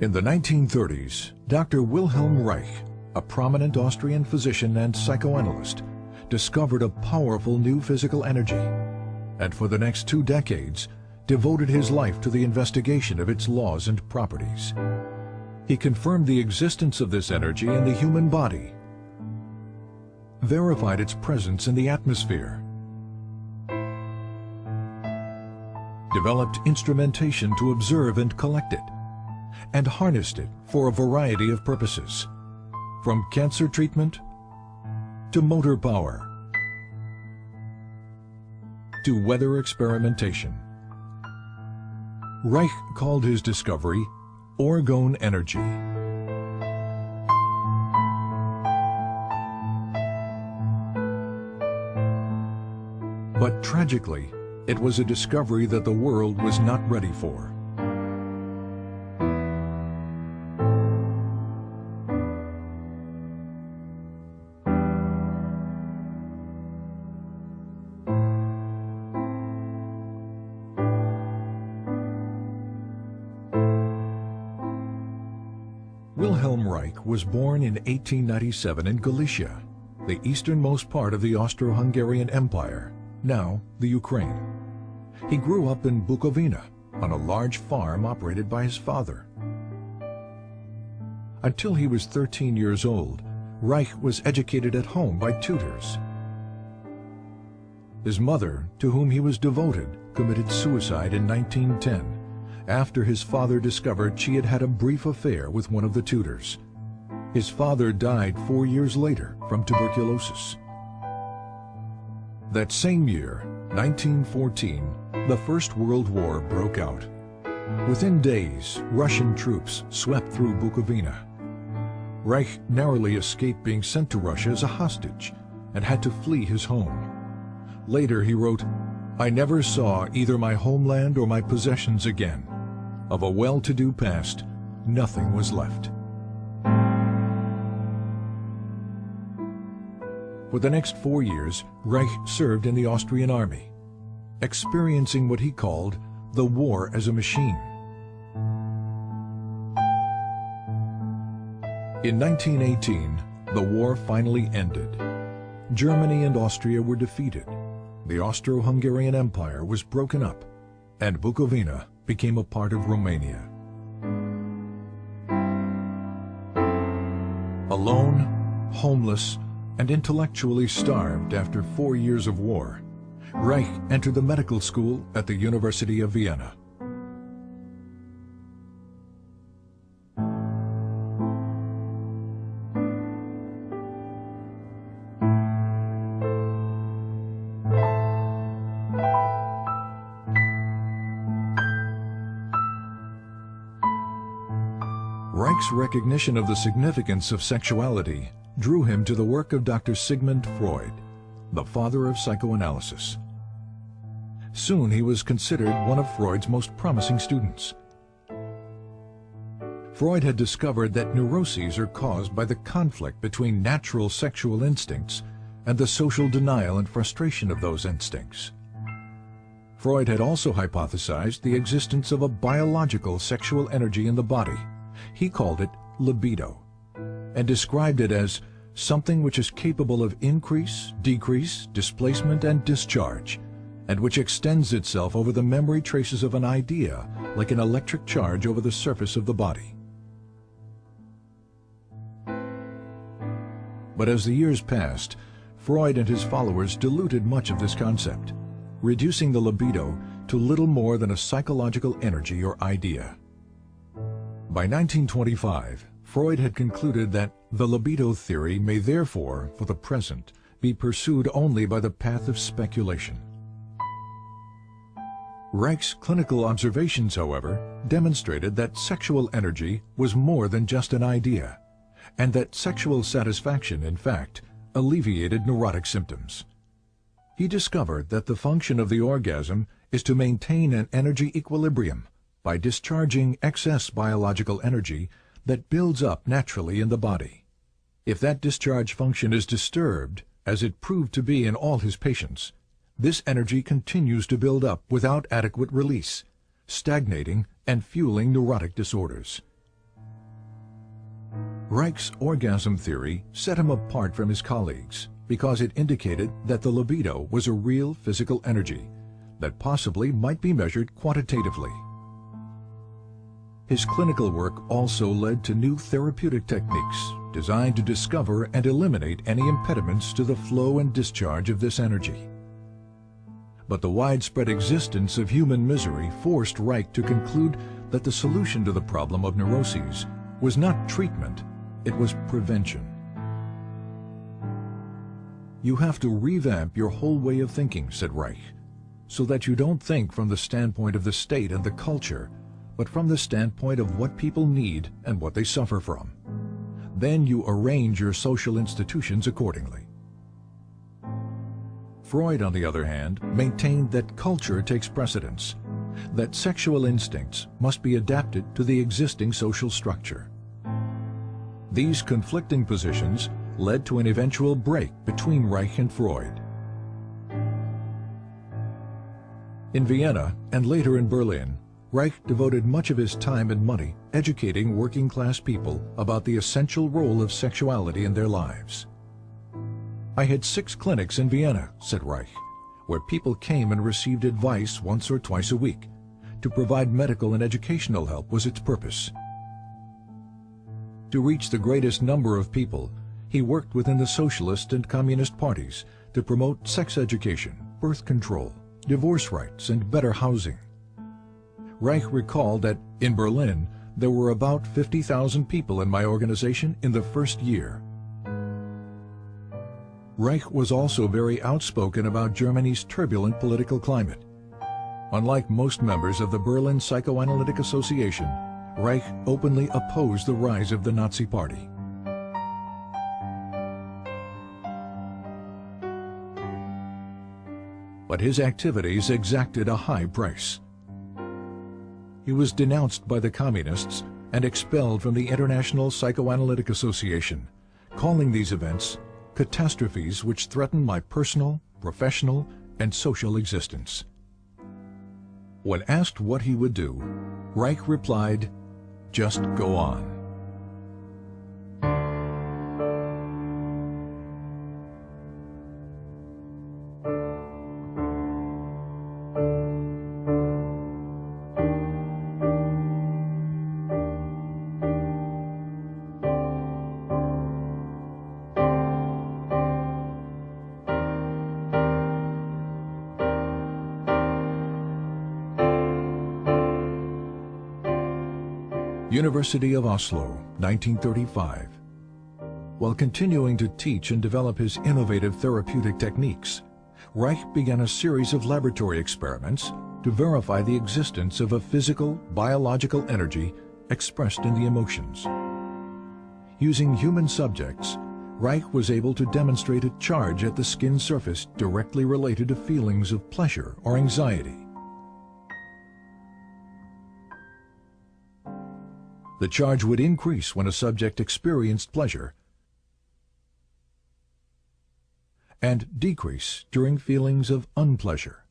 In the 1930s, Dr. Wilhelm Reich, a prominent Austrian physician and psychoanalyst, discovered a powerful new physical energy, and for the next 2 decades, devoted his life to the investigation of its laws and properties. He confirmed the existence of this energy in the human body, verified its presence in the atmosphere, developed instrumentation to observe and collect it, and harnessed it for a variety of purposes, from cancer treatment to motor power to weather experimentation. Reich called his discovery orgone energy. But tragically, it was a discovery that the world was not ready for. Wilhelm Reich was born in 1897 in Galicia, the easternmost part of the Austro-Hungarian Empire, now the Ukraine. He grew up in Bukovina on a large farm operated by his father. Until he was 13 years old, Reich was educated at home by tutors. His mother, to whom he was devoted, committed suicide in 1910 after his father discovered she had had a brief affair with one of the tutors. His father died 4 years later from tuberculosis. That same year, 1914, the First World War broke out. Within days, Russian troops swept through Bukovina. Reich narrowly escaped being sent to Russia as a hostage and had to flee his home. Later he wrote, "I never saw either my homeland or my possessions again. Of a well-to-do past, nothing was left." For the next 4 years, Reich served in the Austrian army, experiencing what he called the war as a machine. In 1918, the war finally ended. Germany and Austria were defeated. The Austro-Hungarian Empire was broken up, and Bukovina became a part of Romania. Alone, homeless, and intellectually starved after 4 years of war, Reich entered the medical school at the University of Vienna. Reich's recognition of the significance of sexuality drew him to the work of Dr. Sigmund Freud, the father of psychoanalysis. Soon he was considered one of Freud's most promising students. Freud had discovered that neuroses are caused by the conflict between natural sexual instincts and the social denial and frustration of those instincts. Freud had also hypothesized the existence of a biological sexual energy in the body. He called it libido, and described it as something which is capable of increase, decrease, displacement, and discharge, and which extends itself over the memory traces of an idea like an electric charge over the surface of the body. But as the years passed, Freud and his followers diluted much of this concept, reducing the libido to little more than a psychological energy or idea. By 1925, Freud had concluded that the libido theory may therefore, for the present, be pursued only by the path of speculation. Reich's clinical observations, however, demonstrated that sexual energy was more than just an idea, and that sexual satisfaction, in fact, alleviated neurotic symptoms. He discovered that the function of the orgasm is to maintain an energy equilibrium by discharging excess biological energy that builds up naturally in the body. If that discharge function is disturbed, as it proved to be in all his patients, this energy continues to build up without adequate release, stagnating and fueling neurotic disorders. Reich's orgasm theory set him apart from his colleagues because it indicated that the libido was a real physical energy that possibly might be measured quantitatively. His clinical work also led to new therapeutic techniques designed to discover and eliminate any impediments to the flow and discharge of this energy. But the widespread existence of human misery forced Reich to conclude that the solution to the problem of neuroses was not treatment, it was prevention. You have to revamp your whole way of thinking, said Reich, so that you don't think from the standpoint of the state and the culture, but from the standpoint of what people need and what they suffer from. Then you arrange your social institutions accordingly. Freud, on the other hand, maintained that culture takes precedence, that sexual instincts must be adapted to the existing social structure. These conflicting positions led to an eventual break between Reich and Freud. In Vienna and later in Berlin, Reich devoted much of his time and money educating working-class people about the essential role of sexuality in their lives. I had 6 clinics in Vienna, said Reich, where people came and received advice once or twice a week. To provide medical and educational help was its purpose. To reach the greatest number of people, he worked within the socialist and communist parties to promote sex education, birth control, divorce rights, and better housing. Reich recalled that in Berlin there were about 50,000 people in my organization in the first year. Reich was also very outspoken about Germany's turbulent political climate. Unlike most members of the Berlin Psychoanalytic Association, Reich openly opposed the rise of the Nazi Party. But his activities exacted a high price. He was denounced by the communists and expelled from the International Psychoanalytic Association, calling these events catastrophes which threaten my personal, professional, and social existence. When asked what he would do, Reich replied, "Just go on." University of Oslo, 1935. While continuing to teach and develop his innovative therapeutic techniques, Reich began a series of laboratory experiments to verify the existence of a physical, biological energy expressed in the emotions. Using human subjects, Reich was able to demonstrate a charge at the skin surface directly related to feelings of pleasure or anxiety. The charge would increase when a subject experienced pleasure and decrease during feelings of unpleasure.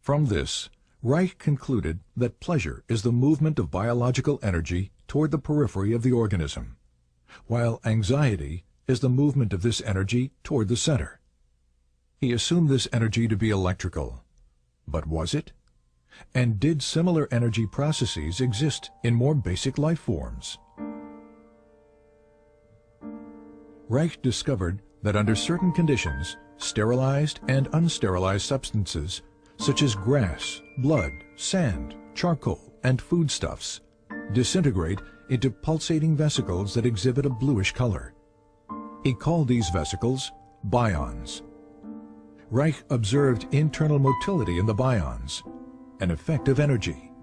From this, Reich concluded that pleasure is the movement of biological energy toward the periphery of the organism, while anxiety is the movement of this energy toward the center. He assumed this energy to be electrical. But was it? And did similar energy processes exist in more basic life forms? Reich discovered that under certain conditions, sterilized and unsterilized substances, such as grass, blood, sand, charcoal, and foodstuffs, disintegrate into pulsating vesicles that exhibit a bluish color. He called these vesicles bions. Reich observed internal motility in the bions, an effect of energy.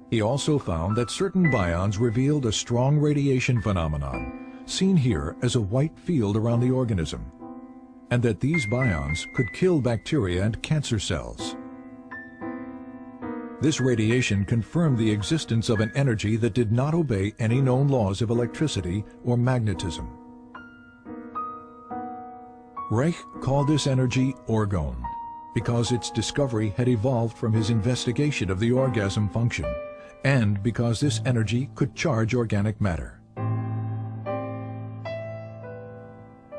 He also found that certain bions revealed a strong radiation phenomenon, seen here as a white field around the organism, and that these bions could kill bacteria and cancer cells. This radiation confirmed the existence of an energy that did not obey any known laws of electricity or magnetism. Reich called this energy orgone, because its discovery had evolved from his investigation of the orgasm function, and because this energy could charge organic matter.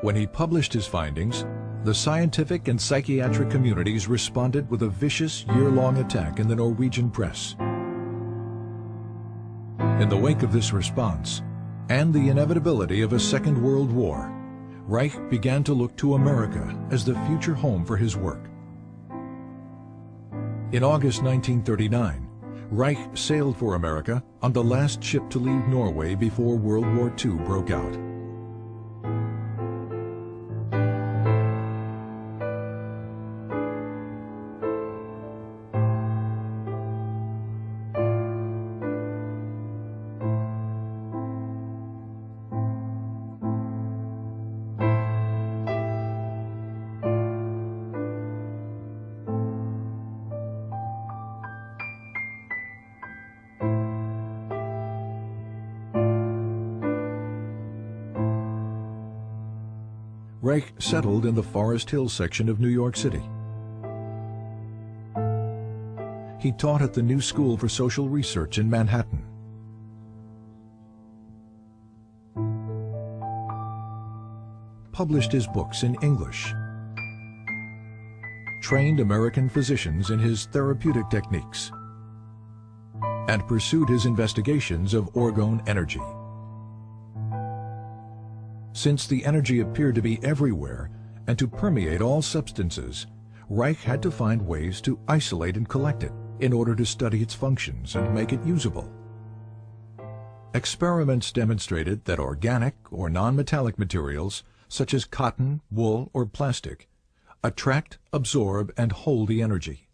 When he published his findings, the scientific and psychiatric communities responded with a vicious year-long attack in the Norwegian press. In the wake of this response, and the inevitability of a Second World War, Reich began to look to America as the future home for his work. In August 1939, Reich sailed for America on the last ship to leave Norway before World War II broke out. Reich settled in the Forest Hill section of New York City. He taught at the New School for Social Research in Manhattan. Published his books in English. Trained American physicians in his therapeutic techniques. And pursued his investigations of orgone energy. Since the energy appeared to be everywhere and to permeate all substances, Reich had to find ways to isolate and collect it in order to study its functions and make it usable. Experiments demonstrated that organic or non-metallic materials, such as cotton, wool, or plastic, attract, absorb, and hold the energy.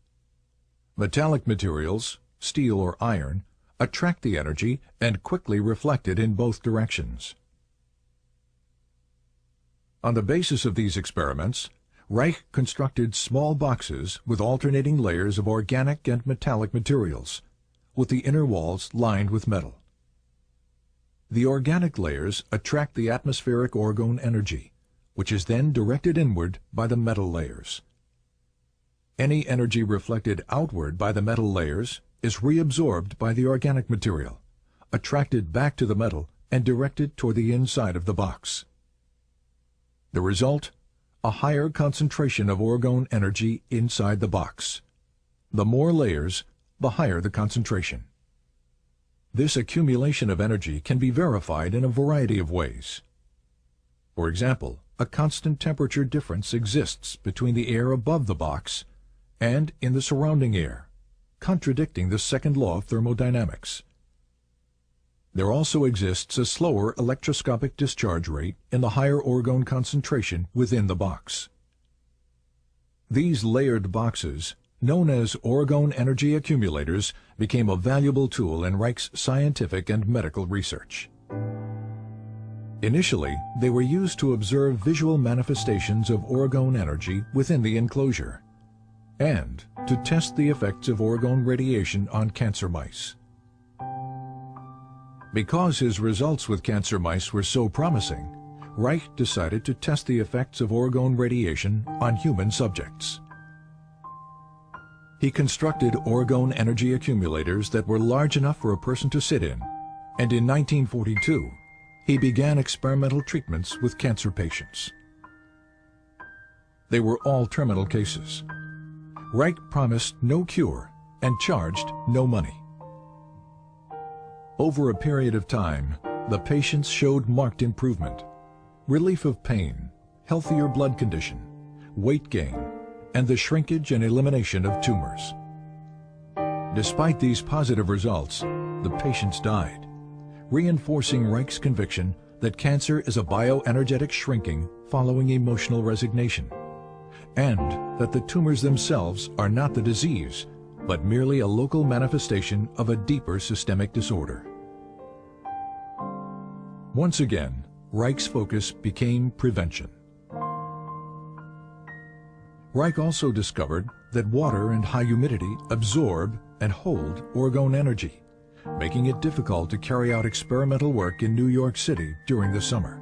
Metallic materials, steel or iron, attract the energy and quickly reflect it in both directions. On the basis of these experiments, Reich constructed small boxes with alternating layers of organic and metallic materials, with the inner walls lined with metal. The organic layers attract the atmospheric orgone energy, which is then directed inward by the metal layers. Any energy reflected outward by the metal layers is reabsorbed by the organic material, attracted back to the metal, and directed toward the inside of the box. The result? A higher concentration of orgone energy inside the box. The more layers, the higher the concentration. This accumulation of energy can be verified in a variety of ways. For example, a constant temperature difference exists between the air above the box and in the surrounding air, contradicting the second law of thermodynamics. There also exists a slower electroscopic discharge rate in the higher orgone concentration within the box. These layered boxes, known as orgone energy accumulators, became a valuable tool in Reich's scientific and medical research. Initially, they were used to observe visual manifestations of orgone energy within the enclosure, and to test the effects of orgone radiation on cancer mice. Because his results with cancer mice were so promising, Reich decided to test the effects of orgone radiation on human subjects. He constructed orgone energy accumulators that were large enough for a person to sit in, and in 1942, he began experimental treatments with cancer patients. They were all terminal cases. Reich promised no cure and charged no money. Over a period of time, the patients showed marked improvement, relief of pain, healthier blood condition, weight gain, and the shrinkage and elimination of tumors. Despite these positive results, the patients died, reinforcing Reich's conviction that cancer is a bioenergetic shrinking following emotional resignation, and that the tumors themselves are not the disease, but merely a local manifestation of a deeper systemic disorder. Once again, Reich's focus became prevention. Reich also discovered that water and high humidity absorb and hold orgone energy, making it difficult to carry out experimental work in New York City during the summer.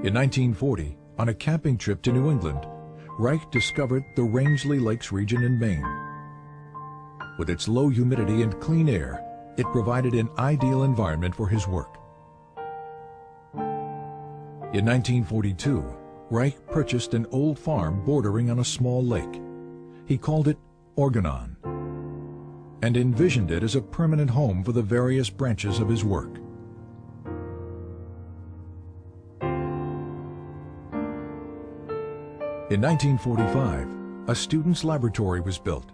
In 1940, on a camping trip to New England, Reich discovered the Rangeley Lakes region in Maine. With its low humidity and clean air, it provided an ideal environment for his work. In 1942, Reich purchased an old farm bordering on a small lake. He called it Organon and envisioned it as a permanent home for the various branches of his work. In 1945, a student's laboratory was built.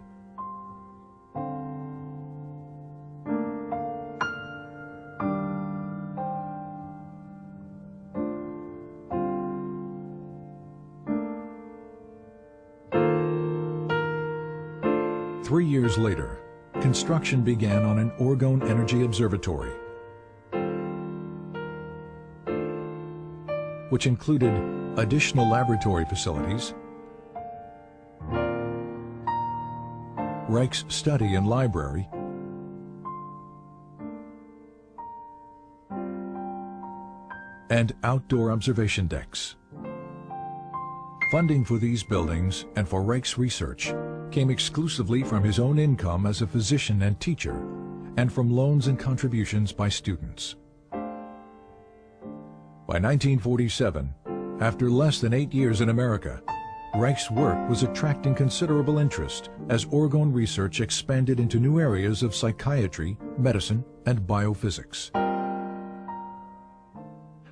Three years later, construction began on an Orgone Energy Observatory, which included additional laboratory facilities, Reich's study and library, and outdoor observation decks. Funding for these buildings and for Reich's research came exclusively from his own income as a physician and teacher, and from loans and contributions by students. By 1947, after less than 8 years in America, Reich's work was attracting considerable interest as Orgone research expanded into new areas of psychiatry, medicine, and biophysics.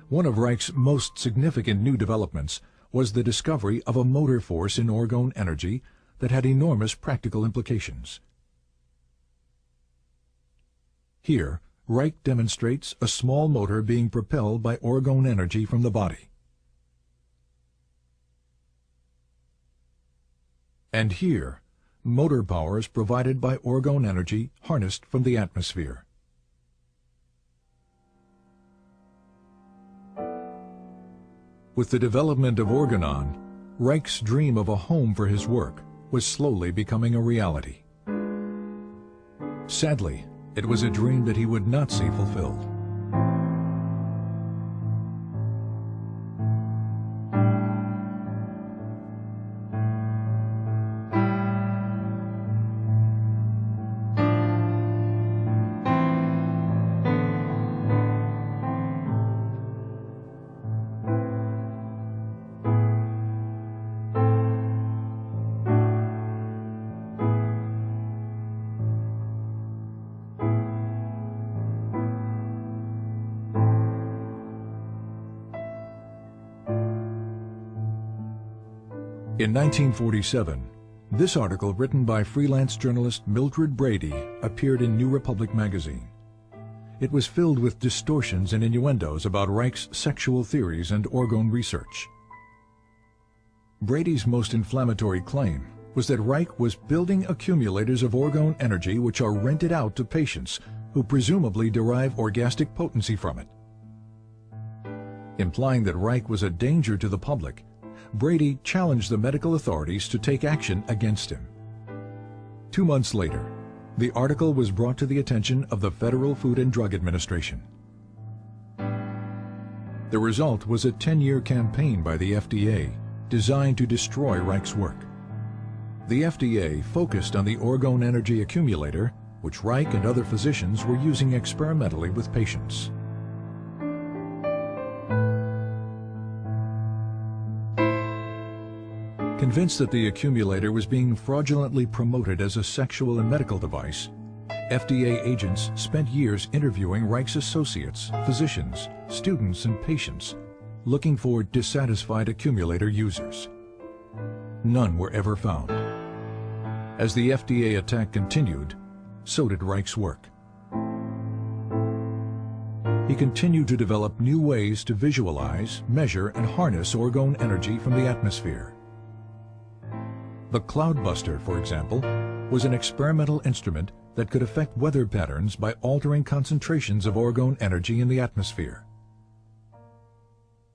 One of Reich's most significant new developments was the discovery of a motor force in Orgone energy that had enormous practical implications. Here, Reich demonstrates a small motor being propelled by Orgone energy from the body. And here, motor power is provided by Orgone energy harnessed from the atmosphere. With the development of Organon, Reich's dream of a home for his work was slowly becoming a reality. Sadly, it was a dream that he would not see fulfilled. In 1947, this article written by freelance journalist Mildred Brady appeared in New Republic magazine. It was filled with distortions and innuendos about Reich's sexual theories and Orgone research. Brady's most inflammatory claim was that Reich was building accumulators of Orgone energy which are rented out to patients who presumably derive orgastic potency from it. Implying that Reich was a danger to the public, Brady challenged the medical authorities to take action against him. 2 months later, the article was brought to the attention of the Federal Food and Drug Administration. The result was a 10-year campaign by the FDA designed to destroy Reich's work. The FDA focused on the Orgone energy accumulator, which Reich and other physicians were using experimentally with patients. Convinced that the accumulator was being fraudulently promoted as a sexual and medical device, FDA agents spent years interviewing Reich's associates, physicians, students, and patients, looking for dissatisfied accumulator users. None were ever found. As the FDA attack continued, so did Reich's work. He continued to develop new ways to visualize, measure, and harness Orgone energy from the atmosphere. The Cloudbuster, for example, was an experimental instrument that could affect weather patterns by altering concentrations of Orgone energy in the atmosphere.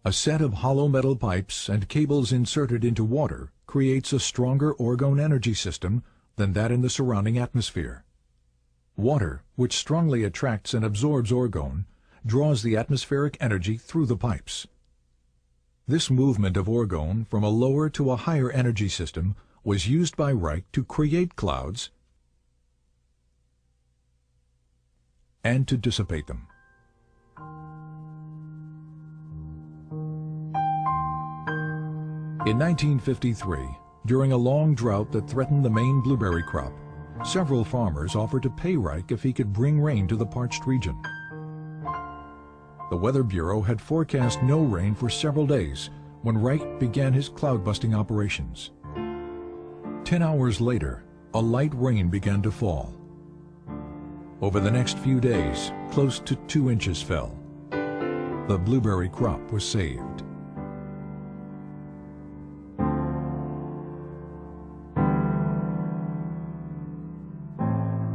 A set of hollow metal pipes and cables inserted into water creates a stronger Orgone energy system than that in the surrounding atmosphere. Water, which strongly attracts and absorbs Orgone, draws the atmospheric energy through the pipes. This movement of Orgone from a lower to a higher energy system was used by Reich to create clouds and to dissipate them. In 1953, during a long drought that threatened the Maine blueberry crop, several farmers offered to pay Reich if he could bring rain to the parched region. The Weather Bureau had forecast no rain for several days when Reich began his cloud-busting operations. 10 hours later, a light rain began to fall. Over the next few days, close to 2 inches fell. The blueberry crop was saved.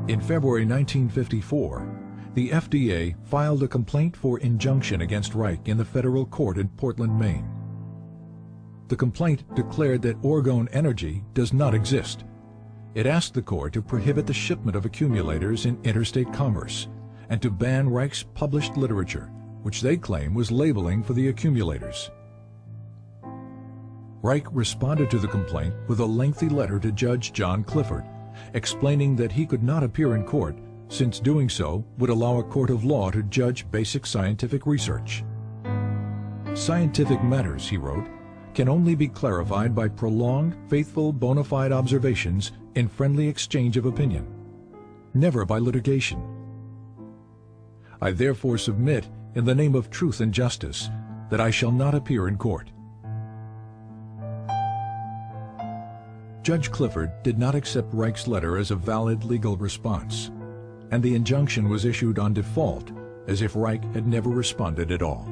In February 1954, the FDA filed a complaint for injunction against Reich in the federal court in Portland, Maine. The complaint declared that Orgone Energy does not exist. It asked the court to prohibit the shipment of accumulators in interstate commerce and to ban Reich's published literature, which they claim was labeling for the accumulators. Reich responded to the complaint with a lengthy letter to Judge John Clifford, explaining that he could not appear in court since doing so would allow a court of law to judge basic scientific research. Scientific matters, he wrote, can only be clarified by prolonged, faithful, bona fide observations in friendly exchange of opinion, never by litigation. I therefore submit, in the name of truth and justice, that I shall not appear in court. Judge Clifford did not accept Reich's letter as a valid legal response, and the injunction was issued on default, as if Reich had never responded at all.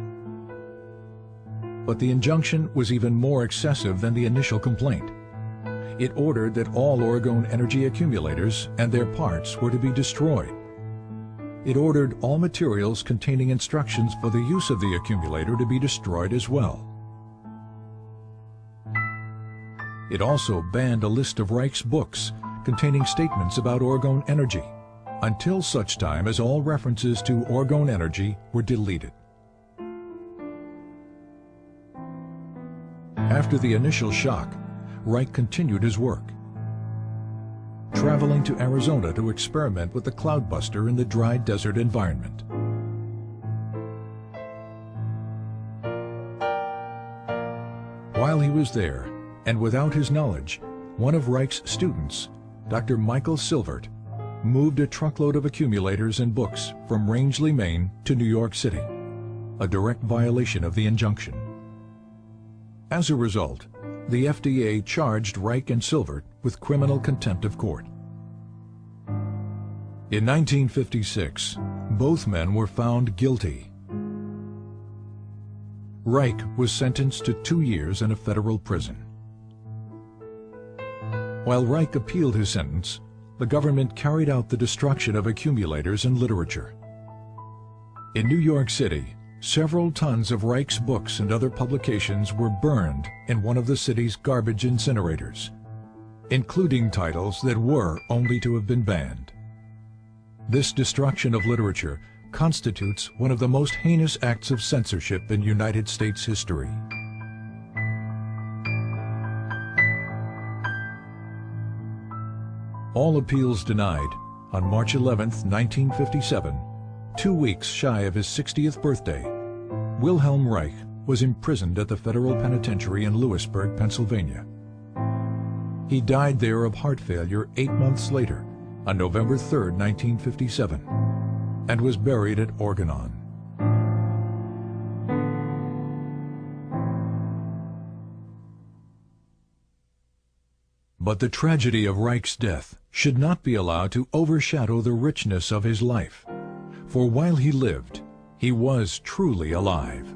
But the injunction was even more excessive than the initial complaint. It ordered that all Orgone Energy accumulators and their parts were to be destroyed. It ordered all materials containing instructions for the use of the accumulator to be destroyed as well. It also banned a list of Reich's books containing statements about Orgone Energy, until such time as all references to Orgone Energy were deleted. After the initial shock, Reich continued his work, traveling to Arizona to experiment with the cloudbuster in the dry desert environment. While he was there, and without his knowledge, one of Reich's students, Dr. Michael Silvert, moved a truckload of accumulators and books from Rangeley, Maine to New York City, a direct violation of the injunction. As a result, the FDA charged Reich and Silvert with criminal contempt of court. In 1956, both men were found guilty. Reich was sentenced to 2 years in a federal prison. While Reich appealed his sentence, the government carried out the destruction of accumulators and literature. In New York City, several tons of Reich's books and other publications were burned in one of the city's garbage incinerators, including titles that were only to have been banned. This destruction of literature constitutes one of the most heinous acts of censorship in United States history. All appeals denied, on March 11, 1957, 2 weeks shy of his 60th birthday, Wilhelm Reich was imprisoned at the federal penitentiary in Lewisburg, Pennsylvania. He died there of heart failure 8 months later, on November 3, 1957, and was buried at Orgonon. But the tragedy of Reich's death should not be allowed to overshadow the richness of his life, for while he lived, he was truly alive.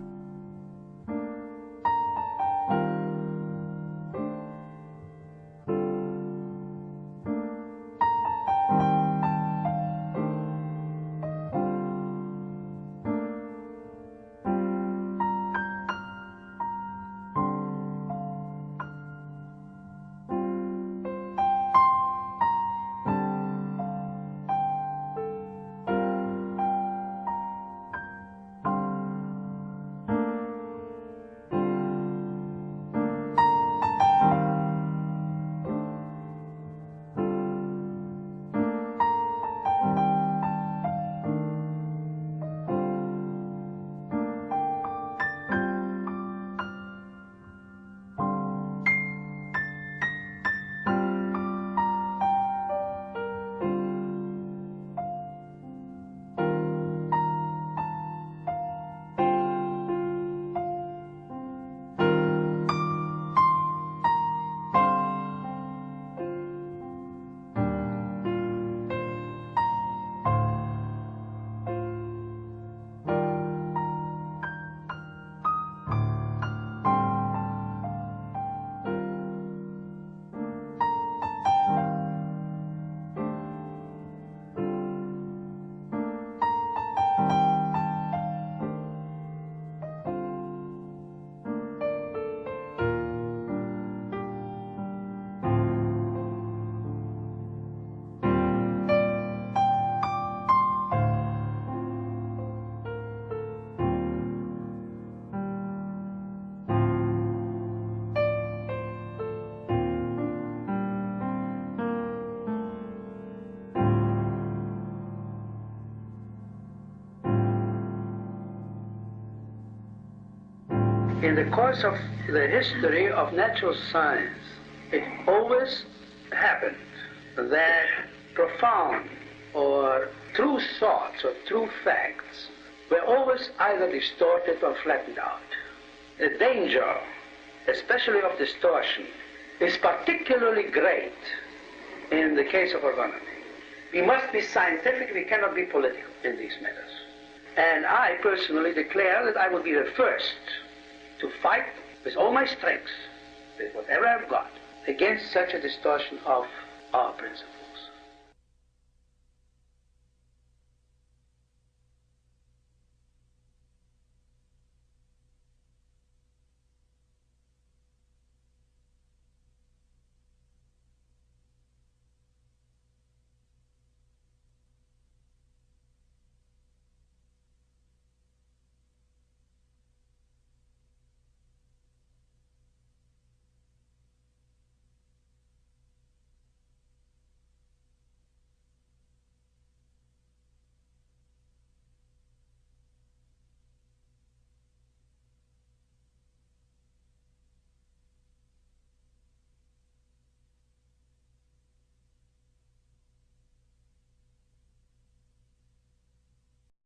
In the course of the history of natural science, it always happened that profound or true thoughts or true facts were always either distorted or flattened out. The danger, especially of distortion, is particularly great in the case of orgonomy. We must be scientific, we cannot be political in these matters. And I personally declare that I will be the first to fight with all my strength, with whatever I've got, against such a distortion of our principles.